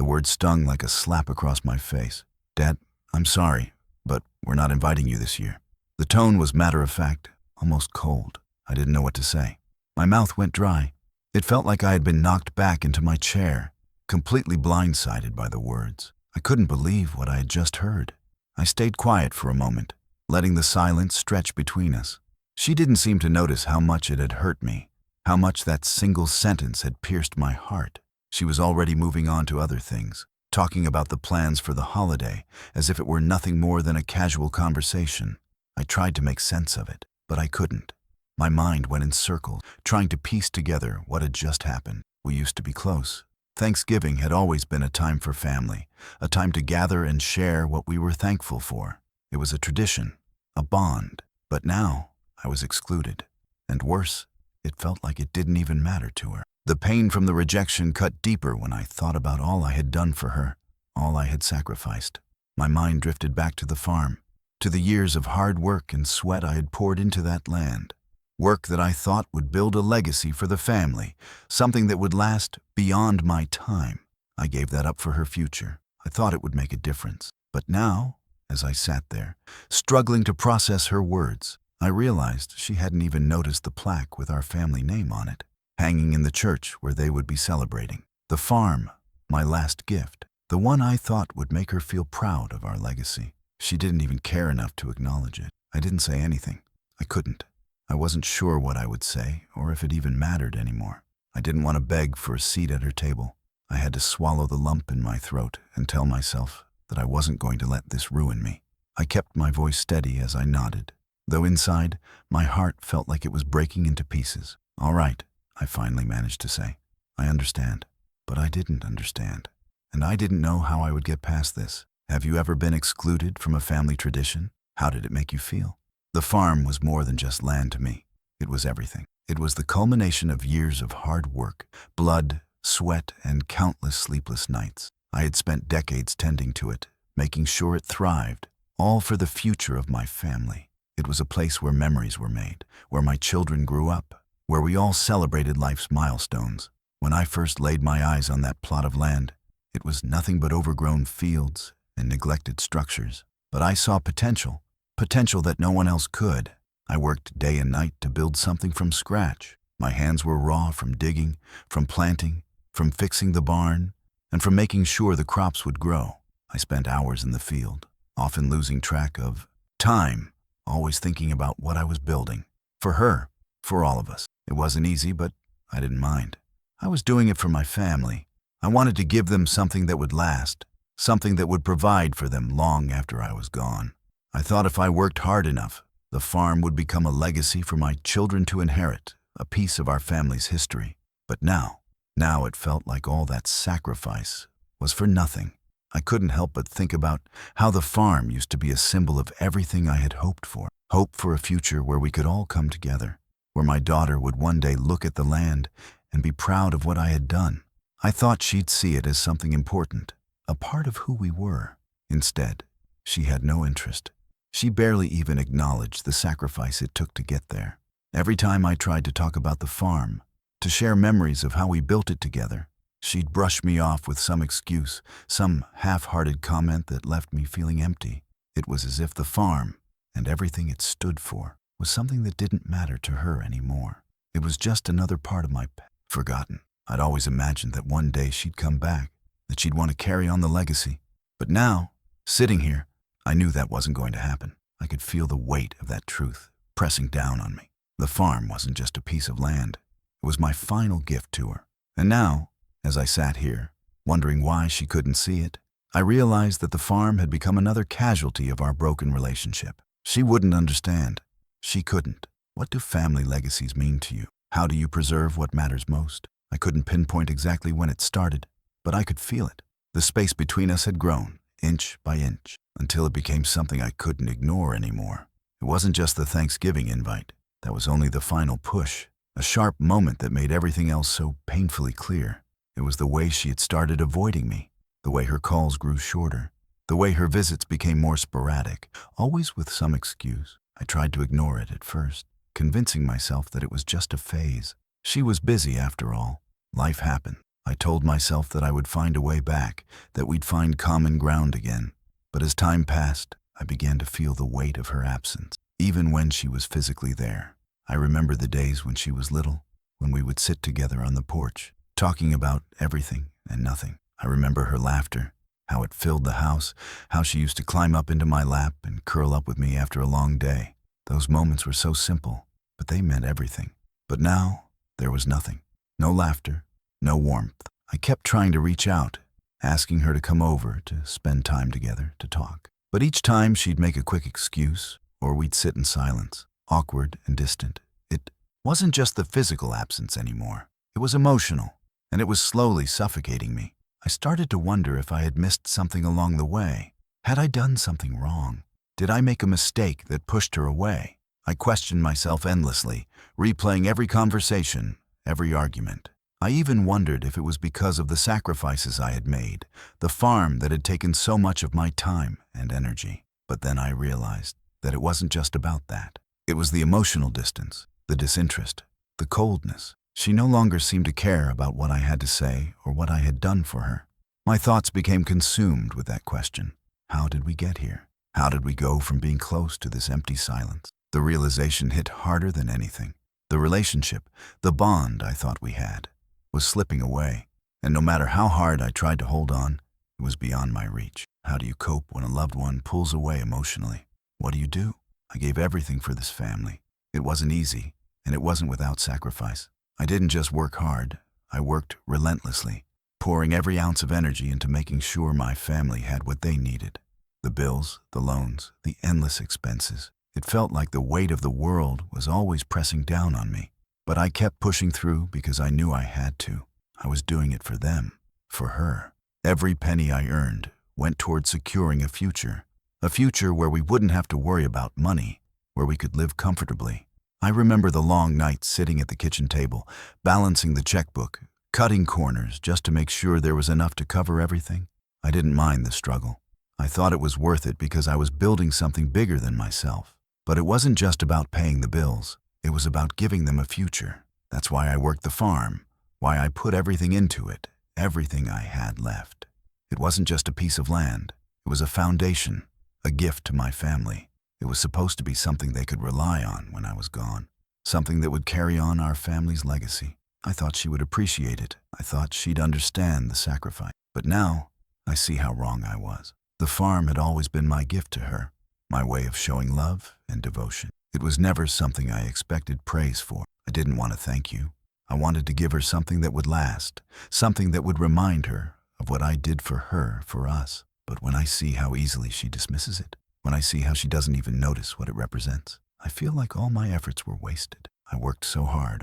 The word stung like a slap across my face. "Dad, I'm sorry, but we're not inviting you this year." The tone was matter-of-fact, almost cold. I didn't know what to say. My mouth went dry. It felt like I had been knocked back into my chair, completely blindsided by the words. I couldn't believe what I had just heard. I stayed quiet for a moment, letting the silence stretch between us. She didn't seem to notice how much it had hurt me, how much that single sentence had pierced my heart. She was already moving on to other things, talking about the plans for the holiday, as if it were nothing more than a casual conversation. I tried to make sense of it, but I couldn't. My mind went in circles, trying to piece together what had just happened. We used to be close. Thanksgiving had always been a time for family, a time to gather and share what we were thankful for. It was a tradition, a bond. But now, I was excluded. And worse, it felt like it didn't even matter to her. The pain from the rejection cut deeper when I thought about all I had done for her, all I had sacrificed. My mind drifted back to the farm, to the years of hard work and sweat I had poured into that land. Work that I thought would build a legacy for the family, something that would last beyond my time. I gave that up for her future. I thought it would make a difference. But now, as I sat there, struggling to process her words, I realized she hadn't even noticed the plaque with our family name on it, hanging in the church where they would be celebrating. The farm, my last gift, the one I thought would make her feel proud of our legacy. She didn't even care enough to acknowledge it. I didn't say anything. I couldn't. I wasn't sure what I would say, or if it even mattered anymore. I didn't want to beg for a seat at her table. I had to swallow the lump in my throat and tell myself that I wasn't going to let this ruin me. I kept my voice steady as I nodded, though inside, my heart felt like it was breaking into pieces. "All right," I finally managed to say. "I understand." But I didn't understand, and I didn't know how I would get past this. Have you ever been excluded from a family tradition? How did it make you feel? The farm was more than just land to me. It was everything. It was the culmination of years of hard work, blood, sweat, and countless sleepless nights. I had spent decades tending to it, making sure it thrived, all for the future of my family. It was a place where memories were made, where my children grew up, where we all celebrated life's milestones. When I first laid my eyes on that plot of land, it was nothing but overgrown fields and neglected structures. But I saw potential that no one else could. I worked day and night to build something from scratch. My hands were raw from digging, from planting, from fixing the barn, and from making sure the crops would grow. I spent hours in the field, often losing track of time, always thinking about what I was building. For her, for all of us. It wasn't easy, but I didn't mind. I was doing it for my family. I wanted to give them something that would last, something that would provide for them long after I was gone. I thought if I worked hard enough, the farm would become a legacy for my children to inherit, a piece of our family's history. But now it felt like all that sacrifice was for nothing. I couldn't help but think about how the farm used to be a symbol of everything I had hoped for. Hope for a future where we could all come together, where my daughter would one day look at the land and be proud of what I had done. I thought she'd see it as something important, a part of who we were. Instead, she had no interest. She barely even acknowledged the sacrifice it took to get there. Every time I tried to talk about the farm, to share memories of how we built it together, she'd brush me off with some excuse, some half-hearted comment that left me feeling empty. It was as if the farm, and everything it stood for, was something that didn't matter to her anymore. It was just another part of my past, forgotten. I'd always imagined that one day she'd come back, that she'd want to carry on the legacy. But now, sitting here, I knew that wasn't going to happen. I could feel the weight of that truth pressing down on me. The farm wasn't just a piece of land. It was my final gift to her. And now, as I sat here, wondering why she couldn't see it, I realized that the farm had become another casualty of our broken relationship. She wouldn't understand. She couldn't. What do family legacies mean to you? How do you preserve what matters most? I couldn't pinpoint exactly when it started, but I could feel it. The space between us had grown, inch by inch, until it became something I couldn't ignore anymore. It wasn't just the Thanksgiving invite. That was only the final push, a sharp moment that made everything else so painfully clear. It was the way she had started avoiding me, the way her calls grew shorter, the way her visits became more sporadic, always with some excuse. I tried to ignore it at first, convincing myself that it was just a phase. She was busy after all. Life happened. I told myself that I would find a way back, that we'd find common ground again. But as time passed, I began to feel the weight of her absence, even when she was physically there. I remember the days when she was little, when we would sit together on the porch, talking about everything and nothing. I remember her laughter, how it filled the house, how she used to climb up into my lap and curl up with me after a long day. Those moments were so simple, but they meant everything. But now, there was nothing. No laughter, no warmth. I kept trying to reach out, asking her to come over to spend time together, to talk. But each time she'd make a quick excuse, or we'd sit in silence, awkward and distant. It wasn't just the physical absence anymore. It was emotional, and it was slowly suffocating me. I started to wonder if I had missed something along the way. Had I done something wrong? Did I make a mistake that pushed her away? I questioned myself endlessly, replaying every conversation, every argument. I even wondered if it was because of the sacrifices I had made, the farm that had taken so much of my time and energy. But then I realized that it wasn't just about that. It was the emotional distance, the disinterest, the coldness. She no longer seemed to care about what I had to say or what I had done for her. My thoughts became consumed with that question. How did we get here? How did we go from being close to this empty silence? The realization hit harder than anything. The relationship, the bond I thought we had, was slipping away, and no matter how hard I tried to hold on, it was beyond my reach. How do you cope when a loved one pulls away emotionally? What do? I gave everything for this family. It wasn't easy, and it wasn't without sacrifice. I didn't just work hard, I worked relentlessly, pouring every ounce of energy into making sure my family had what they needed. The bills, the loans, the endless expenses. It felt like the weight of the world was always pressing down on me. But I kept pushing through because I knew I had to. I was doing it for them, for her. Every penny I earned went toward securing a future where we wouldn't have to worry about money, where we could live comfortably. I remember the long nights sitting at the kitchen table, balancing the checkbook, cutting corners just to make sure there was enough to cover everything. I didn't mind the struggle. I thought it was worth it because I was building something bigger than myself. But it wasn't just about paying the bills. It was about giving them a future. That's why I worked the farm, why I put everything into it, everything I had left. It wasn't just a piece of land. It was a foundation, a gift to my family. It was supposed to be something they could rely on when I was gone, something that would carry on our family's legacy. I thought she would appreciate it. I thought she'd understand the sacrifice. But now, I see how wrong I was. The farm had always been my gift to her, my way of showing love and devotion. It was never something I expected praise for. I didn't want to thank you. I wanted to give her something that would last, something that would remind her of what I did for her, for us. But when I see how easily she dismisses it, when I see how she doesn't even notice what it represents, I feel like all my efforts were wasted. I worked so hard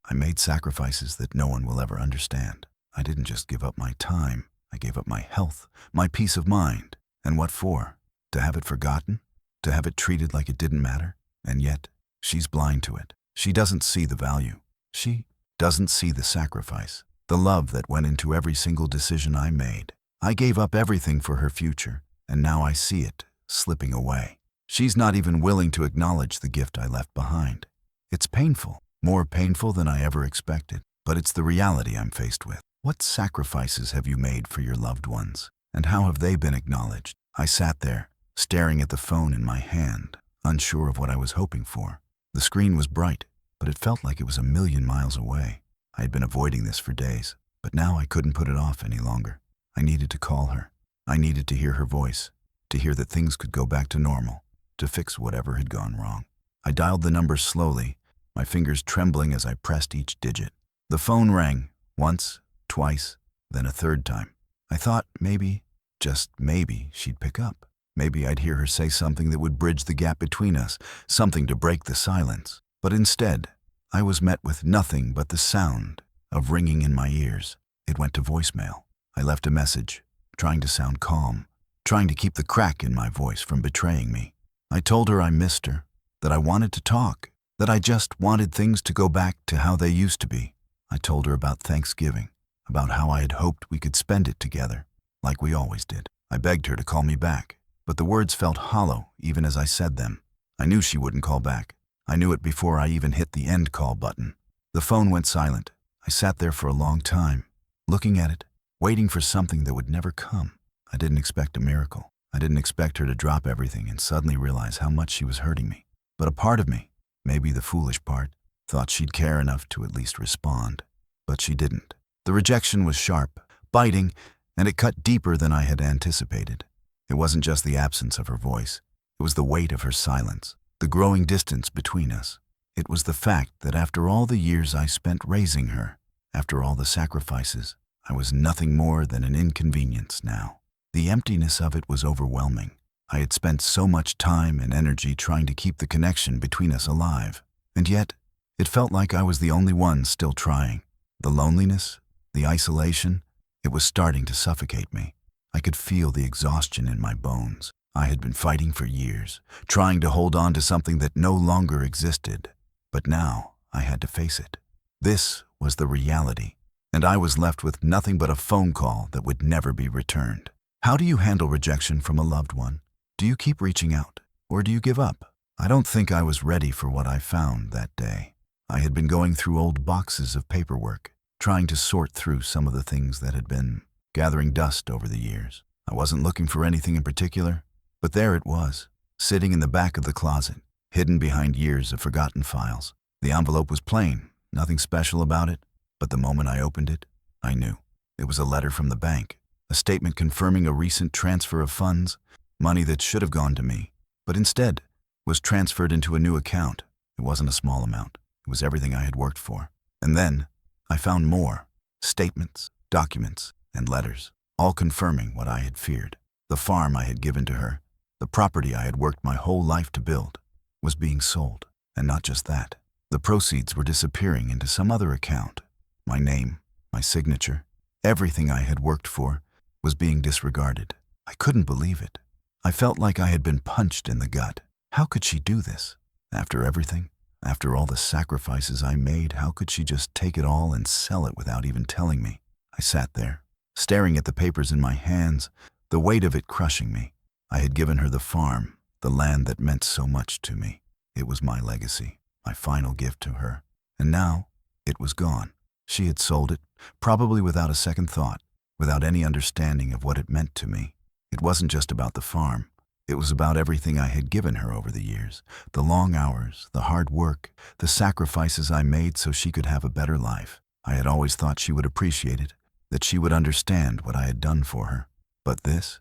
I made sacrifices that no one will ever understand. I didn't just give up my time. I gave up my health, my peace of mind. And what for? To have it forgotten? To have it treated like it didn't matter? And yet, she's blind to it. She doesn't see the value. She doesn't see the sacrifice, the love that went into every single decision I made. I gave up everything for her future, and now I see it slipping away. She's not even willing to acknowledge the gift I left behind. It's painful, more painful than I ever expected, but it's the reality I'm faced with. What sacrifices have you made for your loved ones, and how have they been acknowledged? I sat there, staring at the phone in my hand, unsure of what I was hoping for. The screen was bright, but it felt like it was a million miles away. I had been avoiding this for days, but now I couldn't put it off any longer. I needed to call her. I needed to hear her voice, to hear that things could go back to normal, to fix whatever had gone wrong. I dialed the number slowly, my fingers trembling as I pressed each digit. The phone rang, once, twice, then a third time. I thought maybe, just maybe, she'd pick up. Maybe I'd hear her say something that would bridge the gap between us, something to break the silence. But instead, I was met with nothing but the sound of ringing in my ears. It went to voicemail. I left a message, trying to sound calm, trying to keep the crack in my voice from betraying me. I told her I missed her, that I wanted to talk, that I just wanted things to go back to how they used to be. I told her about Thanksgiving, about how I had hoped we could spend it together, like we always did. I begged her to call me back, but the words felt hollow even as I said them. I knew she wouldn't call back. I knew it before I even hit the end call button. The phone went silent. I sat there for a long time, looking at it, waiting for something that would never come. I didn't expect a miracle. I didn't expect her to drop everything and suddenly realize how much she was hurting me. But a part of me, maybe the foolish part, thought she'd care enough to at least respond. But she didn't. The rejection was sharp, biting, and it cut deeper than I had anticipated. It wasn't just the absence of her voice. It was the weight of her silence, the growing distance between us. It was the fact that after all the years I spent raising her, after all the sacrifices, I was nothing more than an inconvenience now. The emptiness of it was overwhelming. I had spent so much time and energy trying to keep the connection between us alive, and yet it felt like I was the only one still trying. The loneliness, the isolation, it was starting to suffocate me. I could feel the exhaustion in my bones. I had been fighting for years, trying to hold on to something that no longer existed. But now I had to face it. This was the reality, and I was left with nothing but a phone call that would never be returned. How do you handle rejection from a loved one? Do you keep reaching out, or do you give up? I don't think I was ready for what I found that day. I had been going through old boxes of paperwork, trying to sort through some of the things that had been gathering dust over the years. I wasn't looking for anything in particular, but there it was, sitting in the back of the closet, hidden behind years of forgotten files. The envelope was plain, nothing special about it, but the moment I opened it, I knew. It was a letter from the bank, a statement confirming a recent transfer of funds, money that should have gone to me, but instead was transferred into a new account. It wasn't a small amount. It was everything I had worked for. And then I found more, statements, documents, and letters, all confirming what I had feared. The farm I had given to her, the property I had worked my whole life to build, was being sold. And not just that. The proceeds were disappearing into some other account. My name, my signature, everything I had worked for was being disregarded. I couldn't believe it. I felt like I had been punched in the gut. How could she do this? After everything, after all the sacrifices I made, how could she just take it all and sell it without even telling me? I sat there, staring at the papers in my hands, the weight of it crushing me. I had given her the farm, the land that meant so much to me. It was my legacy, my final gift to her. And now, it was gone. She had sold it, probably without a second thought, without any understanding of what it meant to me. It wasn't just about the farm. It was about everything I had given her over the years, the long hours, the hard work, the sacrifices I made so she could have a better life. I had always thought she would appreciate it, that she would understand what I had done for her. But this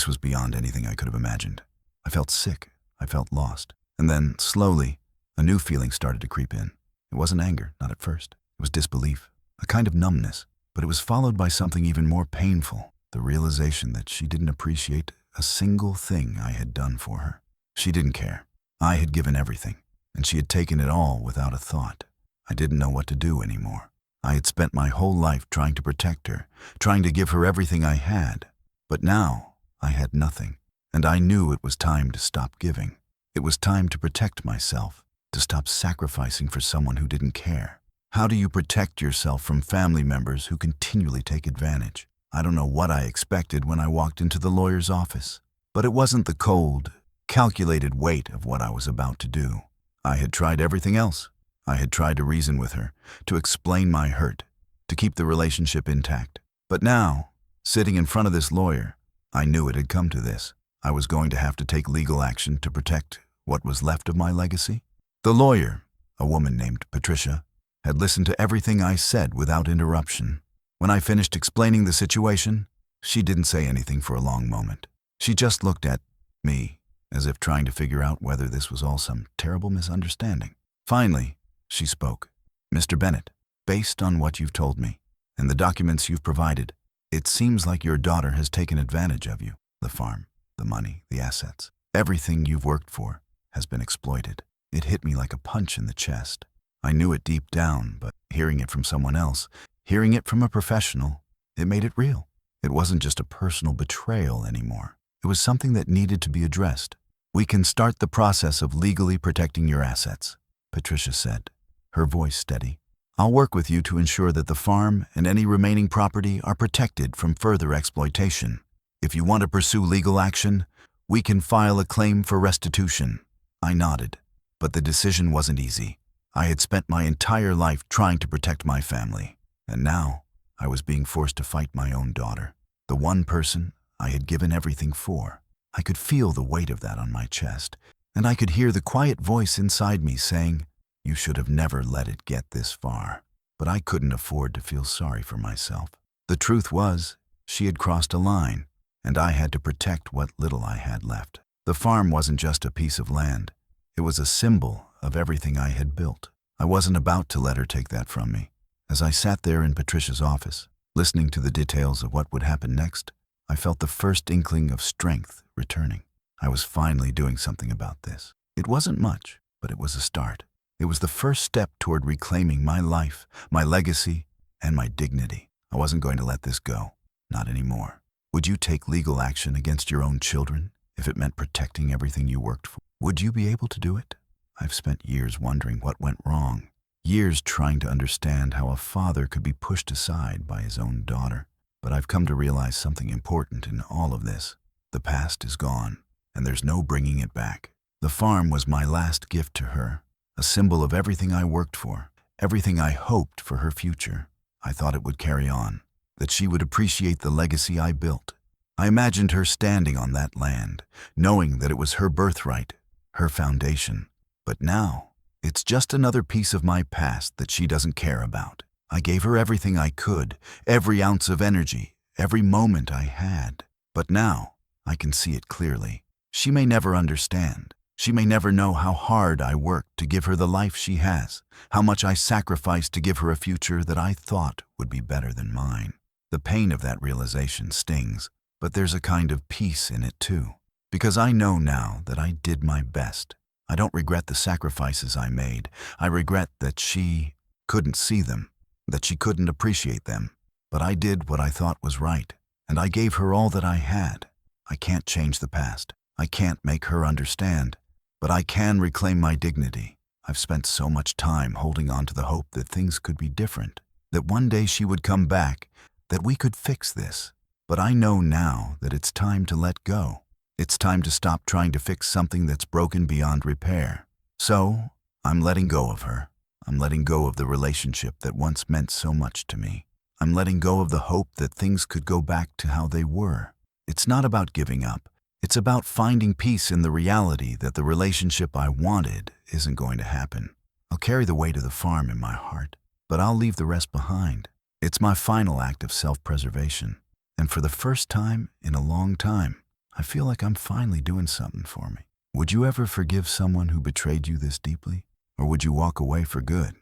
was beyond anything I could have imagined. I felt sick. I felt lost. And then, slowly, a new feeling started to creep in. It wasn't anger, not at first. It was disbelief, a kind of numbness. But it was followed by something even more painful, the realization that she didn't appreciate a single thing I had done for her. She didn't care. I had given everything, and she had taken it all without a thought. I didn't know what to do anymore. I had spent my whole life trying to protect her, trying to give her everything I had. But now I had nothing, and I knew it was time to stop giving. It was time to protect myself, to stop sacrificing for someone who didn't care. How do you protect yourself from family members who continually take advantage? I don't know what I expected when I walked into the lawyer's office, but it wasn't the cold, calculated weight of what I was about to do. I had tried everything else. I had tried to reason with her, to explain my hurt, to keep the relationship intact. But now, sitting in front of this lawyer, I knew it had come to this. I was going to have to take legal action to protect what was left of my legacy. The lawyer, a woman named Patricia, had listened to everything I said without interruption. When I finished explaining the situation, she didn't say anything for a long moment. She just looked at me, as if trying to figure out whether this was all some terrible misunderstanding. Finally, she spoke. "Mr. Bennett, based on what you've told me, and the documents you've provided, it seems like your daughter has taken advantage of you. The farm, the money, the assets, everything you've worked for has been exploited." It hit me like a punch in the chest. I knew it deep down, but hearing it from someone else, hearing it from a professional, it made it real. It wasn't just a personal betrayal anymore. It was something that needed to be addressed. "We can start the process of legally protecting your assets," Patricia said, her voice steady. "I'll work with you to ensure that the farm and any remaining property are protected from further exploitation. If you want to pursue legal action, we can file a claim for restitution." I nodded, but the decision wasn't easy. I had spent my entire life trying to protect my family, and now I was being forced to fight my own daughter, the one person I had given everything for. I could feel the weight of that on my chest, and I could hear the quiet voice inside me saying, "You should have never let it get this far." But I couldn't afford to feel sorry for myself. The truth was, she had crossed a line, and I had to protect what little I had left. The farm wasn't just a piece of land. It was a symbol of everything I had built. I wasn't about to let her take that from me. As I sat there in Patricia's office, listening to the details of what would happen next, I felt the first inkling of strength returning. I was finally doing something about this. It wasn't much, but it was a start. It was the first step toward reclaiming my life, my legacy, and my dignity. I wasn't going to let this go. Not anymore. Would you take legal action against your own children if it meant protecting everything you worked for? Would you be able to do it? I've spent years wondering what went wrong. Years trying to understand how a father could be pushed aside by his own daughter. But I've come to realize something important in all of this. The past is gone, and there's no bringing it back. The farm was my last gift to her, a symbol of everything I worked for, everything I hoped for her future. I thought it would carry on, that she would appreciate the legacy I built. I imagined her standing on that land, knowing that it was her birthright, her foundation. But now, it's just another piece of my past that she doesn't care about. I gave her everything I could, every ounce of energy, every moment I had. But now, I can see it clearly. She may never understand. She may never know how hard I worked to give her the life she has, how much I sacrificed to give her a future that I thought would be better than mine. The pain of that realization stings, but there's a kind of peace in it too. Because I know now that I did my best. I don't regret the sacrifices I made. I regret that she couldn't see them, that she couldn't appreciate them. But I did what I thought was right, and I gave her all that I had. I can't change the past. I can't make her understand. But I can reclaim my dignity. I've spent so much time holding on to the hope that things could be different, that one day she would come back, that we could fix this. But I know now that it's time to let go. It's time to stop trying to fix something that's broken beyond repair. So, I'm letting go of her. I'm letting go of the relationship that once meant so much to me. I'm letting go of the hope that things could go back to how they were. It's not about giving up. It's about finding peace in the reality that the relationship I wanted isn't going to happen. I'll carry the weight of the farm in my heart, but I'll leave the rest behind. It's my final act of self-preservation. And for the first time in a long time, I feel like I'm finally doing something for me. Would you ever forgive someone who betrayed you this deeply? Or would you walk away for good?